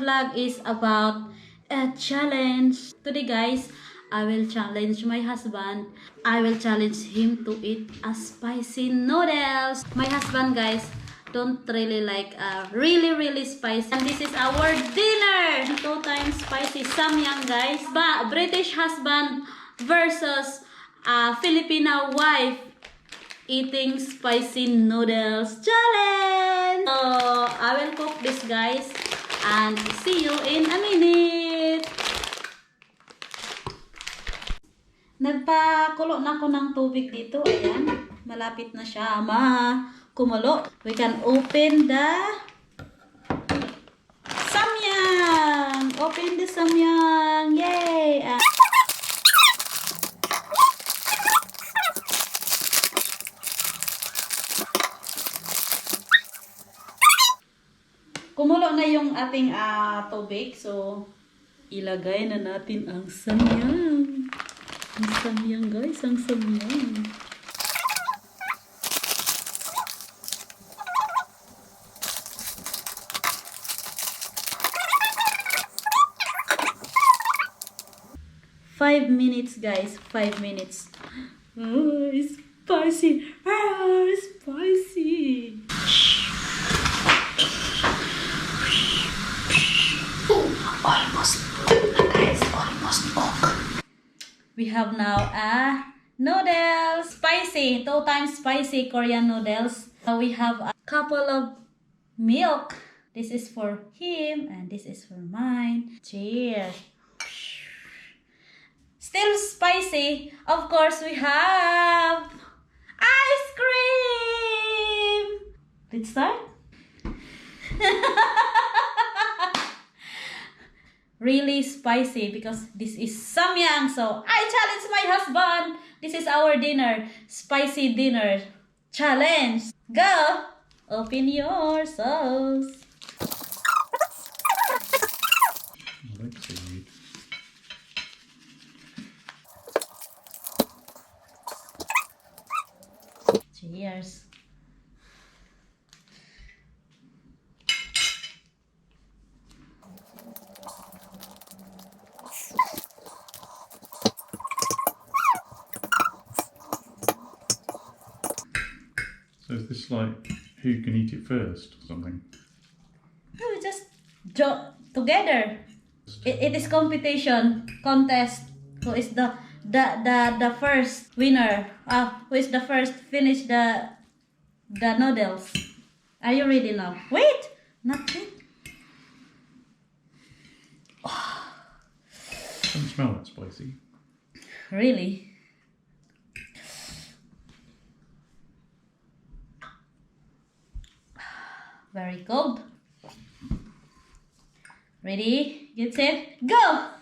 vlog is about a challenge. Today guys, I will challenge my husband. I will challenge him to eat a spicy noodles. My husband guys don't really like really spicy. And this is our dinner. 2 times spicy samyang guys. British husband versus Filipina wife eating spicy noodles challenge. So I will cook this guys and see you in a minute. Nagpakulo na ako ng tubig dito. Ayan. Malapit na siya kumulo. We can open the samyang. Open the samyang. Yay! Kumulo na yung ating tubig. So, ilagay na natin ang samyang. Ang samyang guys, ang samyang. Five minutes guys, 5 minutes. Oh, it's spicy. It's spicy. Almost guys, almost cooked. We have now noodles, spicy, 2 times spicy Korean noodles. We have a couple of milk. This is for him and this is for mine. Cheers. Still spicy. Of course, we have ice cream. Let's start. Really spicy because this is samyang. So I challenge my husband. This is our dinner. Spicy dinner challenge. Go! Open your sauce. Cheers. So is this like who can eat it first or something? No, we just together. It is competition, contest. Who is the first winner? Who is the first finish the noodles? Are you ready now? Wait, not yet. Doesn't smell that spicy. Really? Very cold. Ready? Get set, go!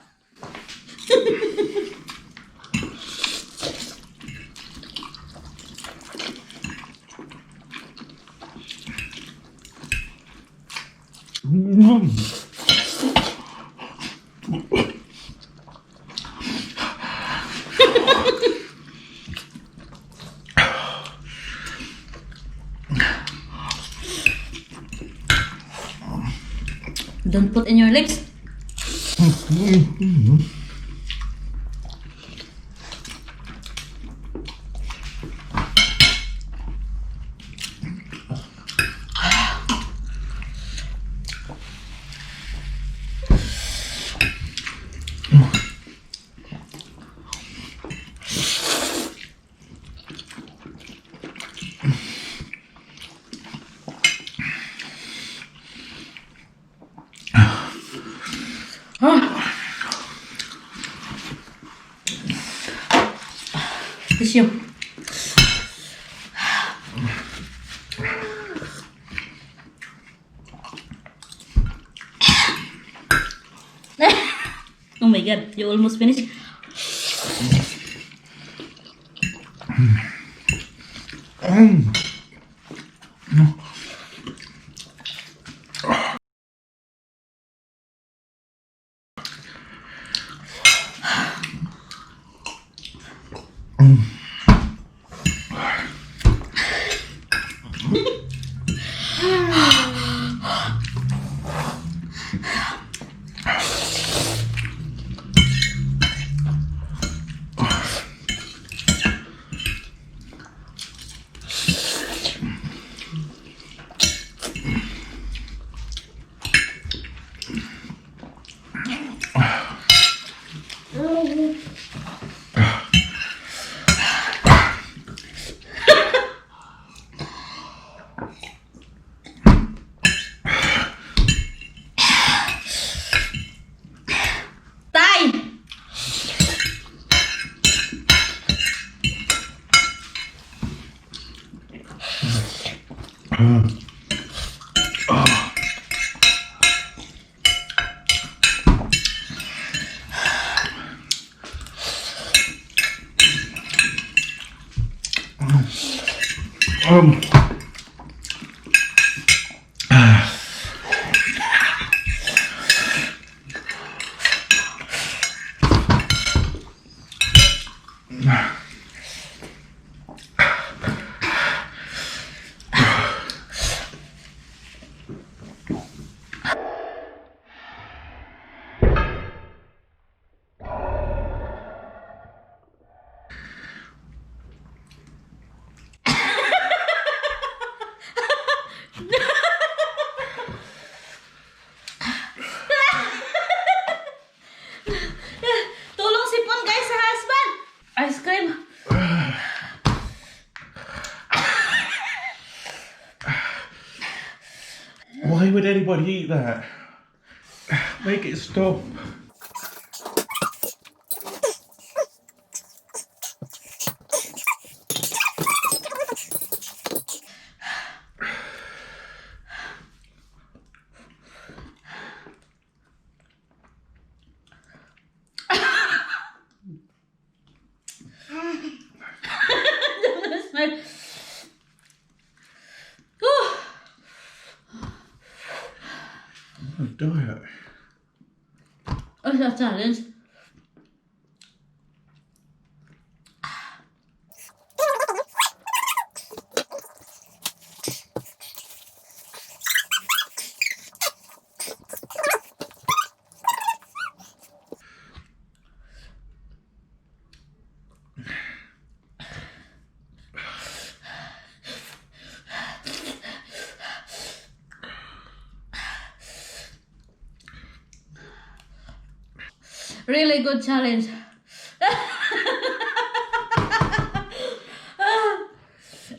Don't put in your lips. Tissue. Oh my god, you almost finished. Um, Tulong sipon guys sa husband. Ice cream. Why would anybody eat that? Make it stop. Smell. Whew. Diet. It's a challenge. Really good challenge.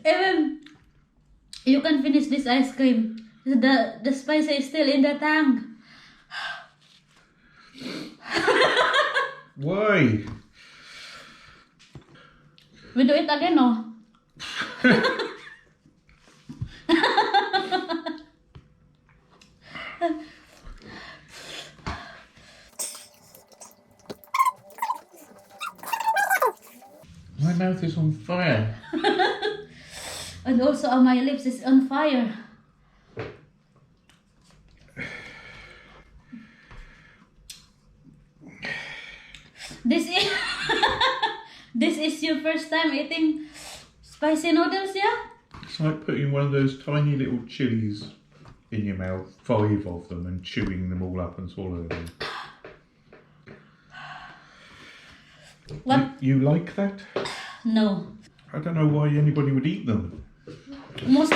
Even you can finish this ice cream. The spice is still in the tank. Why? We do it again, no? My mouth is on fire. And also on my lips is on fire. This is this is your first time eating spicy noodles, yeah? It's like putting one of those tiny little chilies in your mouth, 5 of them, and chewing them all up and swallowing them. What? You like that? No. I don't know why anybody would eat them. Most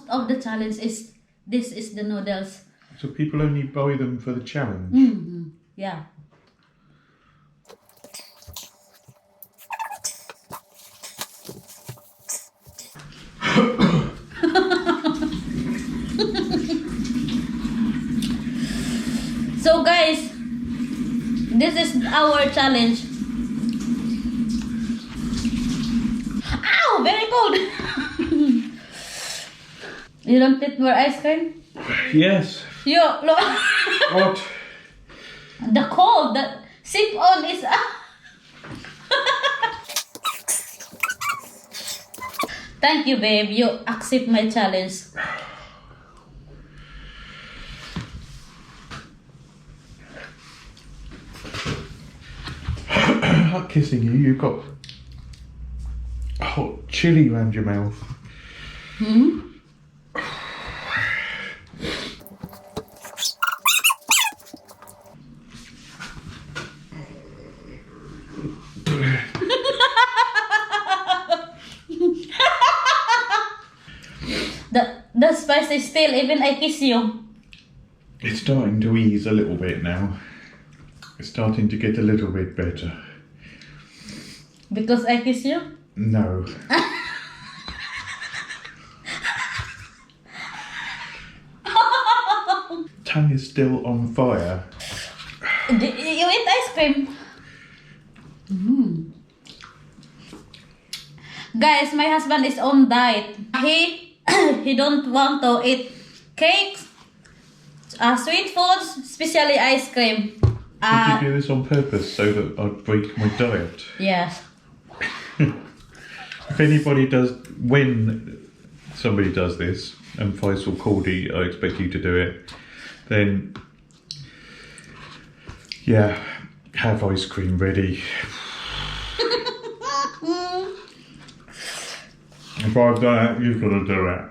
of the challenge is this is the noodles. So people only buy them for the challenge. Mm-hmm. Yeah. So guys, this is our challenge. Ow, very cold. You don't eat more ice cream? Yes. You look. What? The cold that sip on is. Thank you, babe. You accept my challenge. I'm not kissing you. You've got hot chili around your mouth. Hmm? The spice is still, even I kiss you. It's starting to ease a little bit now. It's starting to get a little bit better. Because I kiss you? No. Tongue is still on fire. You eat ice cream? Mm. Guys, my husband is on diet. He don't want to eat cakes, sweet foods, especially ice cream. Did you do this on purpose so that I'd break my diet? Yes. If anybody does, when somebody does this, and Faisal Cordy, I expect you to do it, then yeah, have ice cream ready. If I've done it, you've got to do it.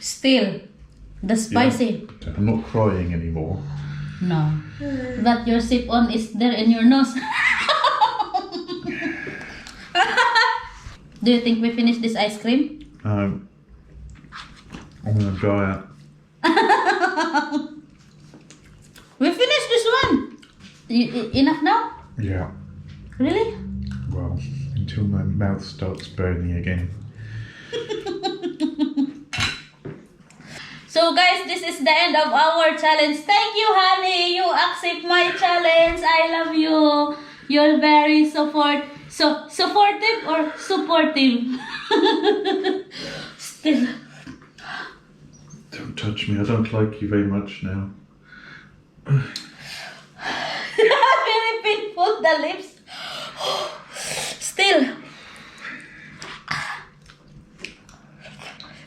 Still, the spicy. Yeah. I'm not crying anymore. No. But your sip on is there in your nose. Do you think we finish this ice cream? I'm gonna try it. We finished this one. Enough now? Yeah. Really? Well, until my mouth starts burning again. So guys, this is the end of our challenge. Thank you, honey. You accept my challenge. I love you. You're very supportive or supportive? Still. Don't touch me. I don't like you very much now. Very painful, the lips. Still.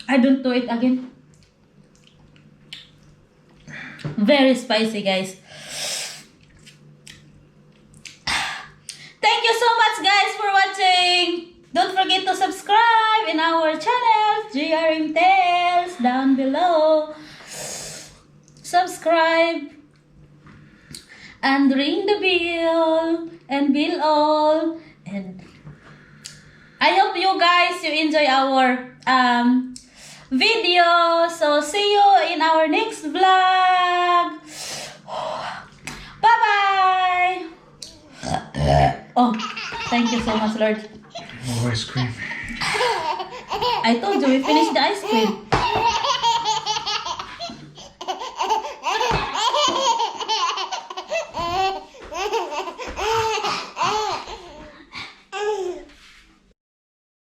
I don't do it again. Very spicy, guys. Thank you so much, guys, for watching. Don't forget to subscribe in our channel, GRM Tales, down below. Subscribe and ring the bell and bell all. And I hope you guys enjoy our video. So see you in our next vlog. Bye bye. Oh, thank you so much, Lord. More ice cream. I told you we finished the ice cream.